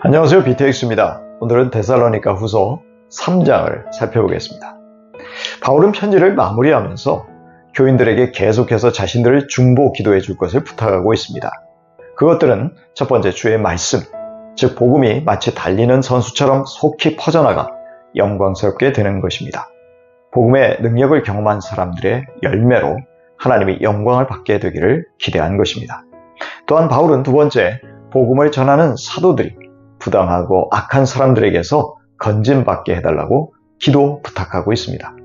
안녕하세요. BTX입니다. 오늘은 데살로니가 후서 3장을 살펴보겠습니다. 바울은 편지를 마무리하면서 교인들에게 계속해서 자신들을 중보 기도해 줄 것을 부탁하고 있습니다. 그것들은 첫 번째 주의 말씀, 즉 복음이 마치 달리는 선수처럼 속히 퍼져나가 영광스럽게 되는 것입니다. 복음의 능력을 경험한 사람들의 열매로 하나님이 영광을 받게 되기를 기대한 것입니다. 또한 바울은 두 번째, 복음을 전하는 사도들이 부당하고 악한 사람들에게서 건진받게 해달라고 기도 부탁하고 있습니다.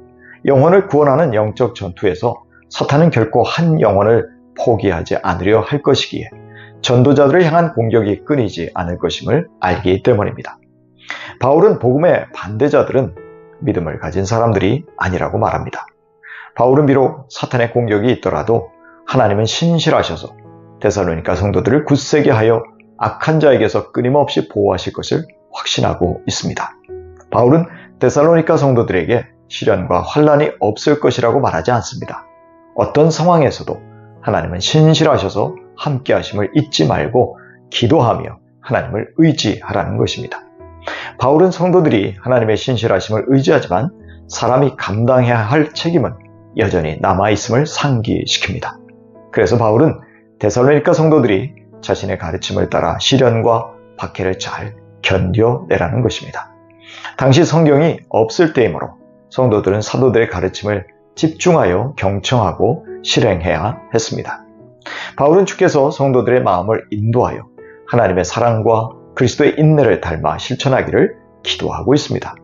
영혼을 구원하는 영적 전투에서 사탄은 결코 한 영혼을 포기하지 않으려 할 것이기에 전도자들을 향한 공격이 끊이지 않을 것임을 알기 때문입니다. 바울은 복음의 반대자들은 믿음을 가진 사람들이 아니라고 말합니다. 바울은 비록 사탄의 공격이 있더라도 하나님은 신실하셔서 데살로니가 성도들을 굳세게 하여 악한 자에게서 끊임없이 보호하실 것을 확신하고 있습니다. 바울은 데살로니가 성도들에게 시련과 환난이 없을 것이라고 말하지 않습니다. 어떤 상황에서도 하나님은 신실하셔서 함께 하심을 잊지 말고 기도하며 하나님을 의지하라는 것입니다. 바울은 성도들이 하나님의 신실하심을 의지하지만 사람이 감당해야 할 책임은 여전히 남아있음을 상기시킵니다. 그래서 바울은 데살로니가 성도들이 자신의 가르침을 따라 시련과 박해를 잘 견뎌내라는 것입니다. 당시 성경이 없을 때이므로 성도들은 사도들의 가르침을 집중하여 경청하고 실행해야 했습니다. 바울은 주께서 성도들의 마음을 인도하여 하나님의 사랑과 그리스도의 인내를 닮아 실천하기를 기도하고 있습니다.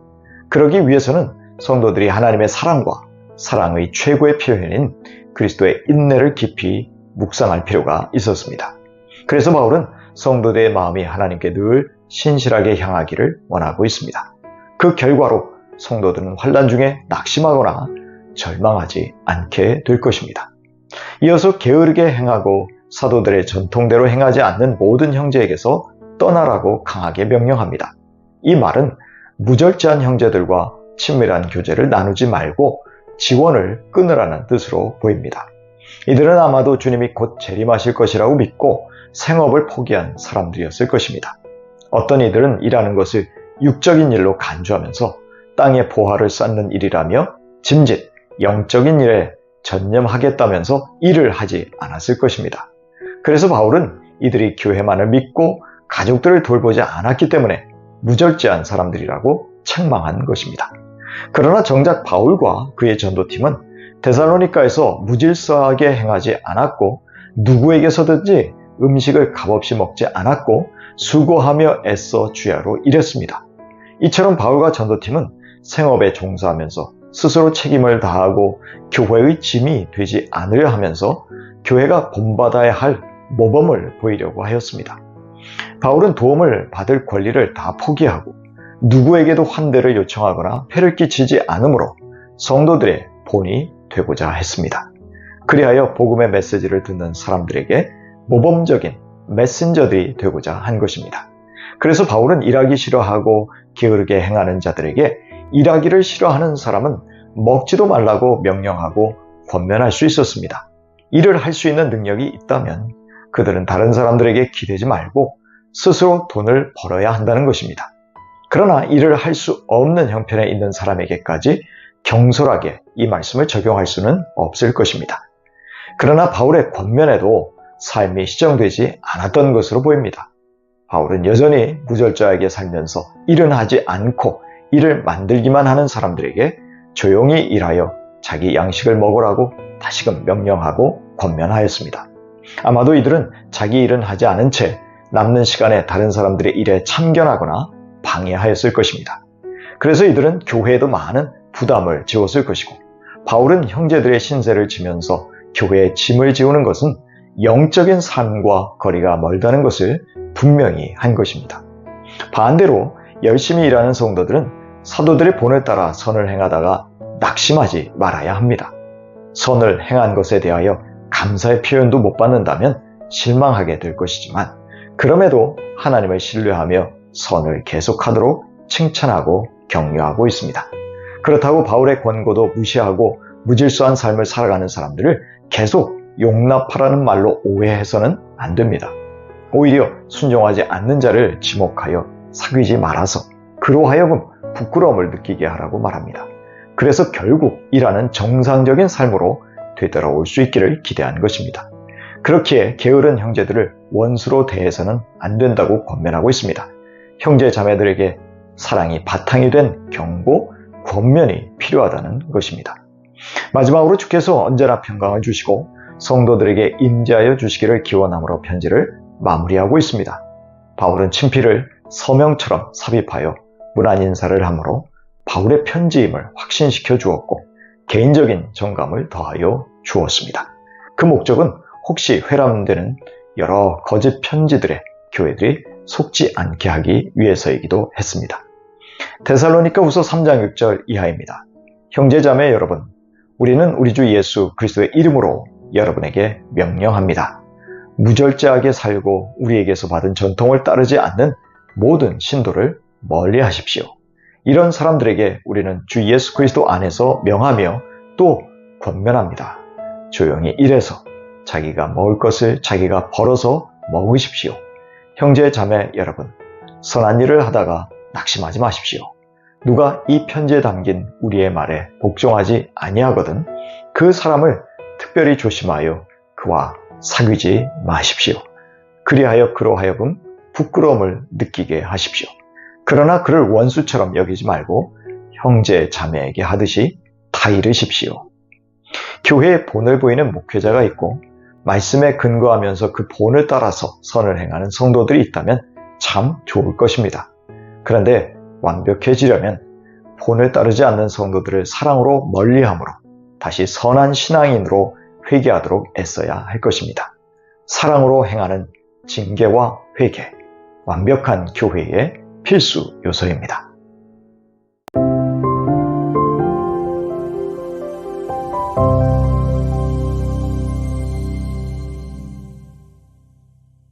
그러기 위해서는 성도들이 하나님의 사랑과 사랑의 최고의 표현인 그리스도의 인내를 깊이 묵상할 필요가 있었습니다. 그래서 바울은 성도들의 마음이 하나님께 늘 신실하게 향하기를 원하고 있습니다. 그 결과로 성도들은 환난 중에 낙심하거나 절망하지 않게 될 것입니다. 이어서 게으르게 행하고 사도들의 전통대로 행하지 않는 모든 형제에게서 떠나라고 강하게 명령합니다. 이 말은 무절제한 형제들과 친밀한 교제를 나누지 말고 지원을 끊으라는 뜻으로 보입니다. 이들은 아마도 주님이 곧 재림하실 것이라고 믿고 생업을 포기한 사람들이었을 것입니다. 어떤 이들은 일하는 것을 육적인 일로 간주하면서 땅의 보화를 쌓는 일이라며 짐짓, 영적인 일에 전념하겠다면서 일을 하지 않았을 것입니다. 그래서 바울은 이들이 교회만을 믿고 가족들을 돌보지 않았기 때문에 무절제한 사람들이라고 책망한 것입니다. 그러나 정작 바울과 그의 전도팀은 데살로니가에서 무질서하게 행하지 않았고 누구에게서든지 음식을 값없이 먹지 않았고 수고하며 애써 주야로 일했습니다. 이처럼 바울과 전도팀은 생업에 종사하면서 스스로 책임을 다하고 교회의 짐이 되지 않으려 하면서 교회가 본받아야 할 모범을 보이려고 하였습니다. 바울은 도움을 받을 권리를 다 포기하고 누구에게도 환대를 요청하거나 폐를 끼치지 않으므로 성도들의 본이 되고자 했습니다. 그리하여 복음의 메시지를 듣는 사람들에게 모범적인 메신저들이 되고자 한 것입니다. 그래서 바울은 일하기 싫어하고 게으르게 행하는 자들에게 일하기를 싫어하는 사람은 먹지도 말라고 명령하고 권면할 수 있었습니다. 일을 할 수 있는 능력이 있다면 그들은 다른 사람들에게 기대지 말고 스스로 돈을 벌어야 한다는 것입니다. 그러나 일을 할 수 없는 형편에 있는 사람에게까지 경솔하게 이 말씀을 적용할 수는 없을 것입니다. 그러나 바울의 권면에도 삶이 시정되지 않았던 것으로 보입니다. 바울은 여전히 무절제하게 살면서 일은 하지 않고 일을 만들기만 하는 사람들에게 조용히 일하여 자기 양식을 먹으라고 다시금 명령하고 권면하였습니다. 아마도 이들은 자기 일은 하지 않은 채 남는 시간에 다른 사람들의 일에 참견하거나 방해하였을 것입니다. 그래서 이들은 교회에도 많은 부담을 지웠을 것이고 바울은 형제들의 신세를 지면서 교회에 짐을 지우는 것은 영적인 삶과 거리가 멀다는 것을 분명히 한 것입니다. 반대로 열심히 일하는 성도들은 사도들의 본을 따라 선을 행하다가 낙심하지 말아야 합니다. 선을 행한 것에 대하여 감사의 표현도 못 받는다면 실망하게 될 것이지만 그럼에도 하나님을 신뢰하며 선을 계속하도록 칭찬하고 격려하고 있습니다. 그렇다고 바울의 권고도 무시하고 무질서한 삶을 살아가는 사람들을 계속 용납하라는 말로 오해해서는 안 됩니다. 오히려 순종하지 않는 자를 지목하여 사귀지 말아서 그로 하여금 부끄러움을 느끼게 하라고 말합니다. 그래서 결국 일하는 정상적인 삶으로 되돌아올 수 있기를 기대한 것입니다. 그렇기에 게으른 형제들을 원수로 대해서는 안 된다고 권면하고 있습니다. 형제 자매들에게 사랑이 바탕이 된 경고, 권면이 필요하다는 것입니다. 마지막으로 주께서 언제나 평강을 주시고 성도들에게 임재하여 주시기를 기원함으로 편지를 마무리하고 있습니다. 바울은 친필을 서명처럼 삽입하여 문안 인사를 함으로 바울의 편지임을 확신시켜 주었고 개인적인 정감을 더하여 주었습니다. 그 목적은 혹시 회람되는 여러 거짓 편지들의 교회들이 속지 않게 하기 위해서이기도 했습니다. 데살로니가 후서 3장 6절 이하입니다. 형제자매 여러분, 우리는 우리 주 예수 그리스도의 이름으로 여러분에게 명령합니다. 무절제하게 살고 우리에게서 받은 전통을 따르지 않는 모든 신도를 멀리 하십시오. 이런 사람들에게 우리는 주 예수 그리스도 안에서 명하며 또 권면합니다. 조용히 일해서 자기가 먹을 것을 자기가 벌어서 먹으십시오. 형제 자매 여러분, 선한 일을 하다가 낙심하지 마십시오. 누가 이 편지에 담긴 우리의 말에 복종하지 아니하거든 그 사람을 특별히 조심하여 그와 사귀지 마십시오. 그리하여 그로 하여금 부끄러움을 느끼게 하십시오. 그러나 그를 원수처럼 여기지 말고 형제 자매에게 하듯이 다 이르십시오. 교회에 본을 보이는 목회자가 있고 말씀에 근거하면서 그 본을 따라서 선을 행하는 성도들이 있다면 참 좋을 것입니다. 그런데 완벽해지려면 본을 따르지 않는 성도들을 사랑으로 멀리함으로 다시 선한 신앙인으로 회개하도록 애써야 할 것입니다. 사랑으로 행하는 징계와 회개, 완벽한 교회의 필수 요소입니다.